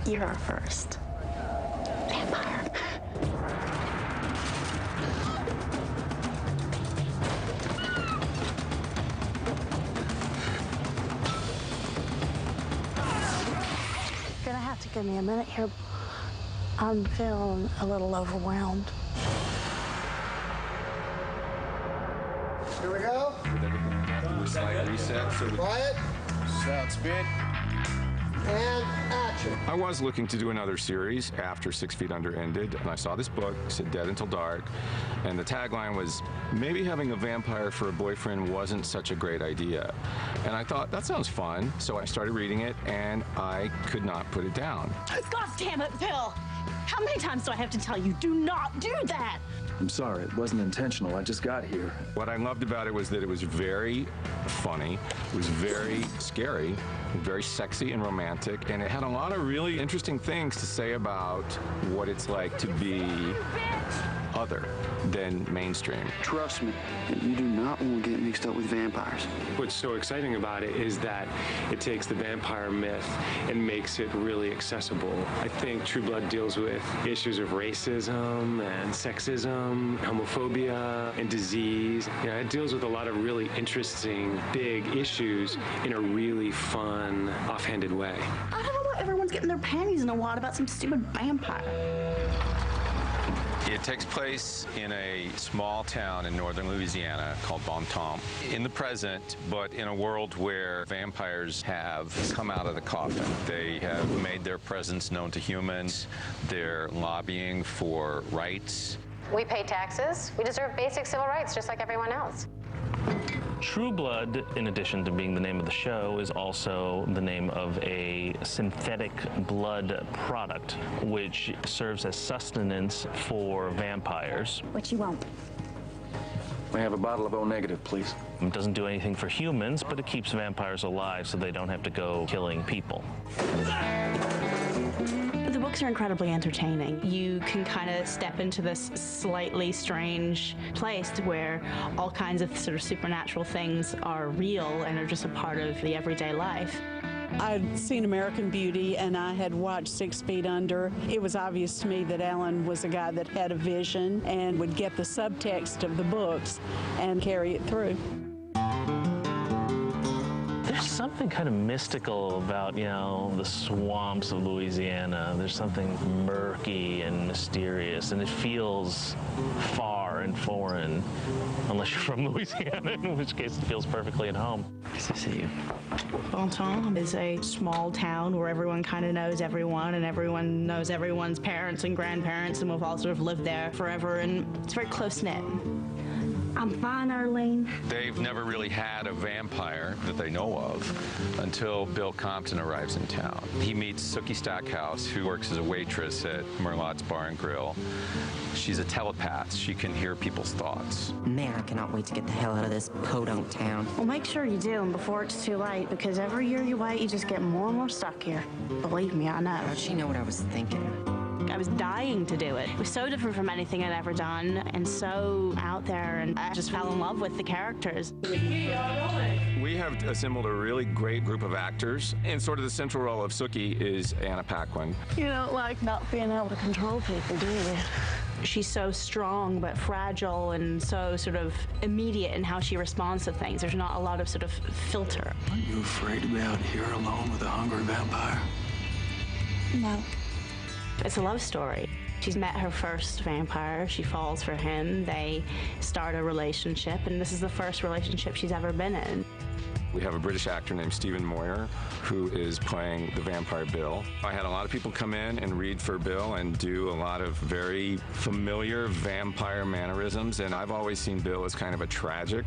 You're our first vampire. Gonna have to give me a minute here. I'm feeling a little overwhelmed. Here we go. Do a slight reset. Quiet. Sounds good. And action. I was looking to do another series after 6 Feet Under ended, and I saw this book, it said Dead Until Dark, and the tagline was, maybe having a vampire for a boyfriend wasn't such a great idea. And I thought, that sounds fun, so I started reading it, and I could not put it down. God damn it, Bill! How many times do I have to tell you, do not do that? I'm sorry, it wasn't intentional. I just got here. What I loved about it was that it was very funny, it was very scary, very sexy and romantic, and it had a lot of really interesting things to say about what it's like to be other than mainstream. Trust me, you do not want to get mixed up with vampires. What's so exciting about it is that it takes the vampire myth and makes it really accessible. I think True Blood deals with issues of racism and sexism, homophobia, and disease. You know, it deals with a lot of really interesting, big issues in a really fun, offhanded way. I don't know why everyone's getting their panties in a wad about some stupid vampire. It takes place in a small town in northern Louisiana called Bon Temps. In the present, but in a world where vampires have come out of the coffin. They have made their presence known to humans. They're lobbying for rights. We pay taxes. We deserve basic civil rights just like everyone else. True Blood, in addition to being the name of the show, is also the name of a synthetic blood product, which serves as sustenance for vampires. What you want? May I have a bottle of O-negative, please? It doesn't do anything for humans, but it keeps vampires alive so they don't have to go killing people. The books are incredibly entertaining. You can kind of step into this slightly strange place where all kinds of sort of supernatural things are real and are just a part of the everyday life. I'd seen American Beauty and I had watched 6 Feet Under. It was obvious to me that Alan was a guy that had a vision and would get the subtext of the books and carry it through. There's something kind of mystical about, you know, the swamps of Louisiana. There's something murky and mysterious, and it feels far and foreign, unless you're from Louisiana, in which case it feels perfectly at home. Nice to see you. Bon Temps is a small town where everyone kind of knows everyone, and everyone knows everyone's parents and grandparents, and we've all sort of lived there forever, and it's very close-knit. I'm fine, Arlene. They've never really had a vampire that they know of until Bill Compton arrives in town. He meets Sookie Stackhouse, who works as a waitress at Merlotte's Bar and Grill. She's a telepath. She can hear people's thoughts. Man, I cannot wait to get the hell out of this podunk town. Well, make sure you do, and before it's too late, because every year you wait, you just get more and more stuck here. Believe me, I know. How'd she know what I was thinking? I was dying to do it. It was so different from anything I'd ever done, and so out there, and I just fell in love with the characters. We have assembled a really great group of actors, and sort of the central role of Sookie is Anna Paquin. You don't like not being able to control people, do you? She's so strong but fragile and so sort of immediate in how she responds to things. There's not a lot of sort of filter. Aren't you afraid to be out here alone with a hungry vampire? No. It's a love story. She's met her first vampire. She falls for him. They start a relationship, and this is the first relationship she's ever been in. We have a British actor named Stephen Moyer, who is playing the vampire Bill. I had a lot of people come in and read for Bill and do a lot of very familiar vampire mannerisms, and I've always seen Bill as kind of a tragic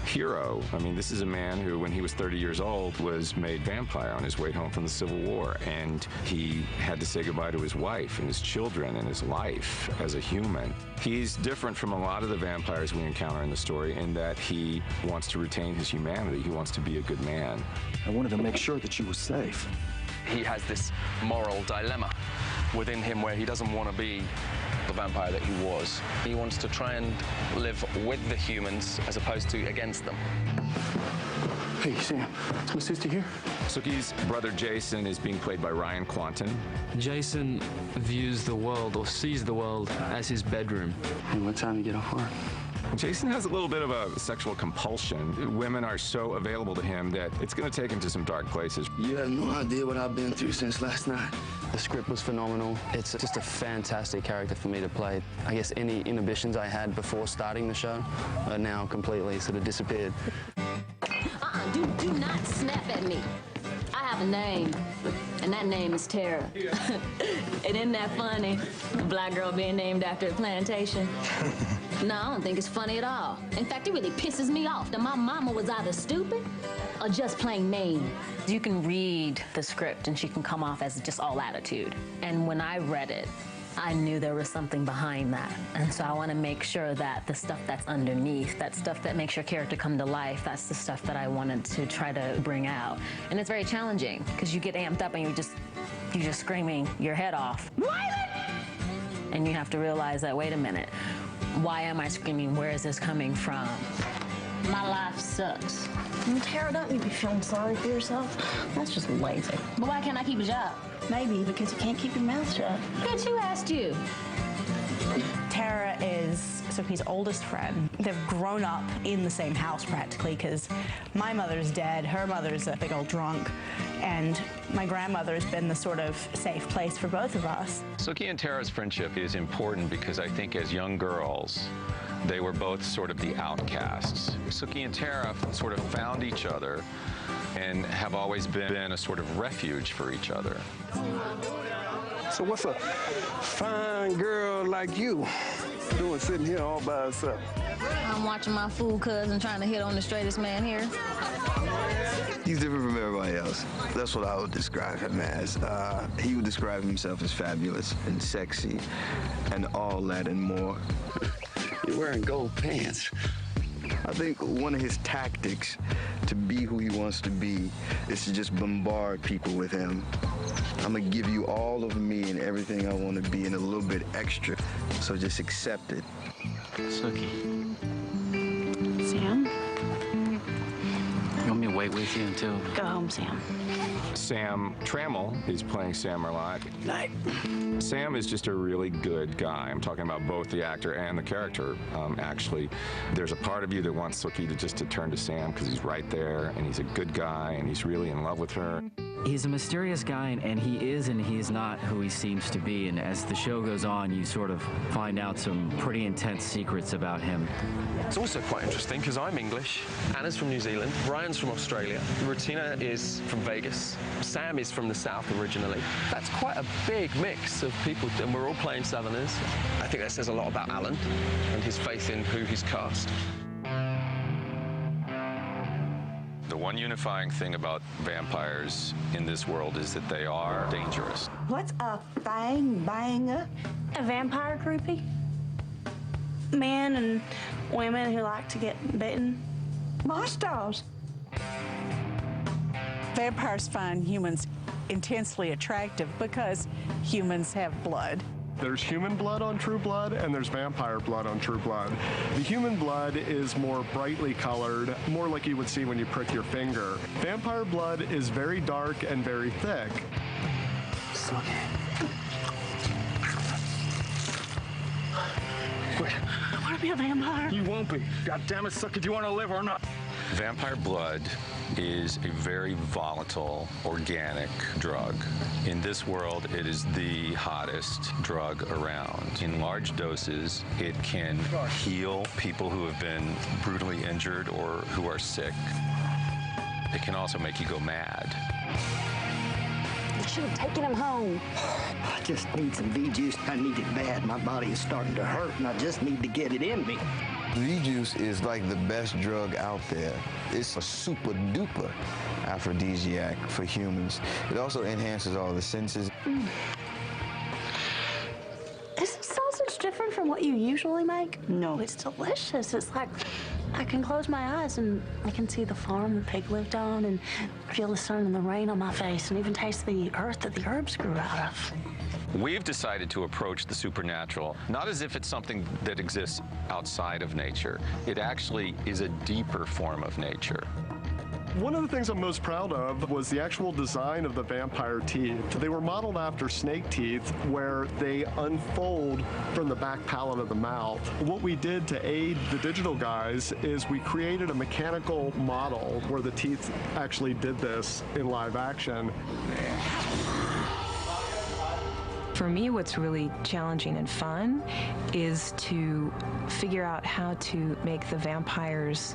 hero. I mean, this is a man who, when he was 30 years old, was made vampire on his way home from the Civil War, and he had to say goodbye to his wife and his children and his life as a human. He's different from a lot of the vampires we encounter in the story in that he wants to retain his humanity. He wants to be a good man. I wanted to make sure that you were safe. He has this moral dilemma within him where he doesn't want to be the vampire that he was. He wants to try and live with the humans as opposed to against them. Hey, Sam, is my sister here? Sookie's brother Jason is being played by Ryan Quanten. Jason views the world, or sees the world, as his bedroom. And what time you get off work? Jason has a little bit of a sexual compulsion. Women are so available to him that it's going to take him to some dark places. You have no idea what I've been through since last night. The script was phenomenal. It's just a fantastic character for me to play. I guess any inhibitions I had before starting the show are now completely sort of disappeared. Do not snap at me. I have a name, and that name is Tara. And isn't that funny? A black girl being named after a plantation. No, I don't think it's funny at all. In fact, it really pisses me off that my mama was either stupid or just plain mean. You can read the script and she can come off as just all attitude. And when I read it, I knew there was something behind that. And so I want to make sure that the stuff that's underneath, that stuff that makes your character come to life, that's the stuff that I wanted to try to bring out. And it's very challenging because you get amped up and you're just screaming your head off. And you have to realize that, wait a minute, why am I screaming? Where is this coming from? My life sucks. Tara, don't you be feeling sorry for yourself? That's just lazy. But why can't I keep a job? Maybe because you can't keep your mouth shut. Bitch, who asked you? Tara is Sookie's oldest friend. They've grown up in the same house practically because my mother's dead, her mother's a big old drunk, and my grandmother's been the sort of safe place for both of us. Sookie and Tara's friendship is important because I think as young girls, they were both sort of the outcasts. Sookie and Tara sort of found each other and have always been a sort of refuge for each other. So what's a fine girl like you doing sitting here all by herself? I'm watching my fool cousin trying to hit on the straightest man here. He's different from everybody else. That's what I would describe him as. He would describe himself as fabulous and sexy and all that and more. You're wearing gold pants. I think one of his tactics to be who he wants to be is to just bombard people with him. I'm gonna give you all of me and everything I want to be and a little bit extra, so just accept it. Sookie, Sam? you want me to wait with you until... Go home, Sam. Sam Trammell is playing Sam Merlot. Night. Sam is just a really good guy. I'm talking about both the actor and the character. Actually, there's a part of you that wants Sookie to turn to Sam because he's right there and he's a good guy and he's really in love with her. He's a mysterious guy, and he is and he is not who he seems to be. And as the show goes on, you sort of find out some pretty intense secrets about him. It's also quite interesting because I'm English, Anna's from New Zealand, Ryan's from Australia, Rutina is from Vegas, Sam is from the South originally. That's quite a big mix of people, and we're all playing Southerners. I think that says a lot about Alan and his faith in who he's cast. The one unifying thing about vampires in this world is that they are dangerous. What's a fang banger? A vampire groupie? Men and women who like to get bitten. My stars. Vampires find humans intensely attractive because humans have blood. There's human blood on True Blood, and there's vampire blood on True Blood. The human blood is more brightly colored, more like you would see when you prick your finger. Vampire blood is very dark and very thick. I want to be a vampire. You won't be. God damn it, Suck, if you want to live or not. Vampire blood is a very volatile, organic drug. In this world, it is the hottest drug around. In large doses, it can heal people who have been brutally injured or who are sick. It can also make you go mad. You should have taken him home. I just need some V-juice. I need it bad. My body is starting to hurt, and I just need to get it in me. V-juice is like the best drug out there. It's a super duper aphrodisiac for humans. It also enhances all the senses. Is this sausage different from what you usually make? No. It's delicious. It's like I can close my eyes and I can see the farm the pig lived on and feel the sun and the rain on my face and even taste the earth that the herbs grew out of. We've decided to approach the supernatural not as if it's something that exists outside of nature. It actually is a deeper form of nature. One of the things I'm most proud of was the actual design of the vampire teeth. They were modeled after snake teeth, where they unfold from the back palate of the mouth. What we did to aid the digital guys is we created a mechanical model where the teeth actually did this in live action. For me, what's really challenging and fun is to figure out how to make the vampires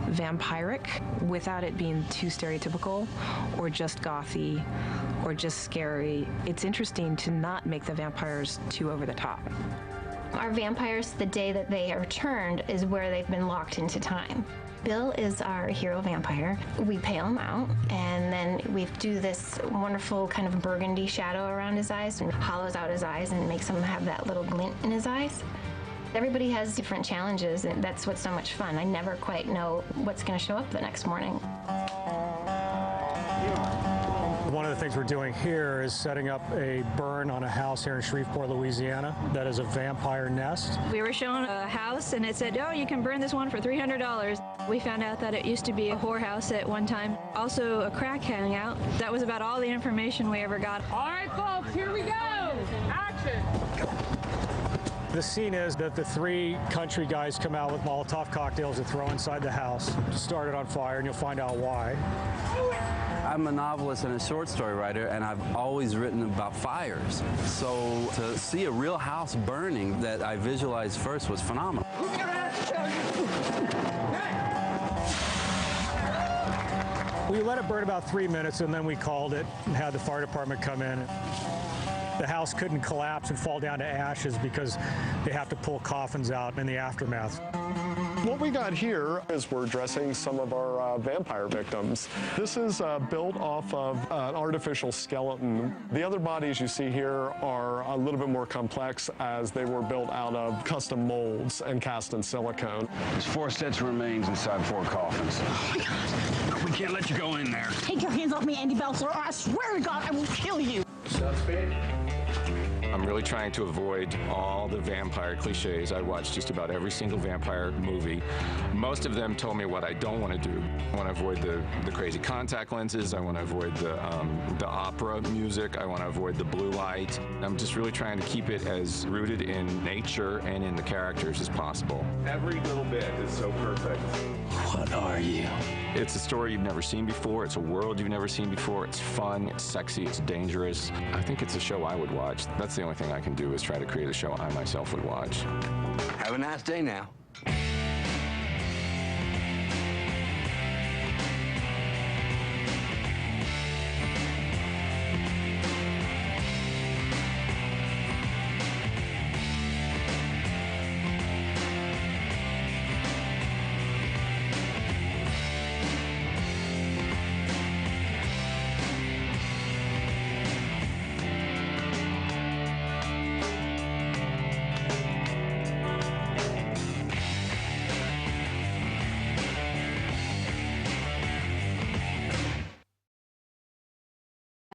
vampiric without it being too stereotypical or just gothy or just scary. It's interesting to not make the vampires too over the top. Our vampires, the day that they are turned, is where they've been locked into time. Bill is our hero vampire. We pale him out, and then we do this wonderful kind of burgundy shadow around his eyes and hollows out his eyes and makes him have that little glint in his eyes. Everybody has different challenges, and that's what's so much fun. I never quite know what's going to show up the next morning. One of the things we're doing here is setting up a burn on a house here in Shreveport, Louisiana, that is a vampire nest. We were shown a house and it said, oh, you can burn this one for $300. We found out that it used to be a whorehouse at one time. Also a crack hangout. That was about all the information we ever got. All right, folks, here we go. Action. The scene is that the three country guys come out with Molotov cocktails to throw inside the house, start it on fire, and you'll find out why. I'm a novelist and a short story writer, and I've always written about fires. So to see a real house burning that I visualized first was phenomenal. We let it burn about 3 minutes, and then we called it and had the fire department come in. The house couldn't collapse and fall down to ashes because they have to pull coffins out in the aftermath. What we got here is we're dressing some of our vampire victims. This is built off of an artificial skeleton. The other bodies you see here are a little bit more complex as they were built out of custom molds and cast in silicone. There's 4 sets of remains inside 4 coffins. Oh my God. We can't let you go in there. Take your hands off me, Andy Belser, or I swear to God I will kill you. I'm really trying to avoid all the vampire cliches. I watched just about every single vampire movie. Most of them told me what I don't want to do. I want to avoid the crazy contact lenses. I want to avoid the opera music. I want to avoid the blue light. I'm just really trying to keep it as rooted in nature and in the characters as possible. Every little bit is so perfect. What are you? It's a story you've never seen before. It's a world you've never seen before. It's fun, it's sexy, it's dangerous. I think it's a show I would watch. That's the only thing I can do is try to create a show I myself would watch. Have a nice day now.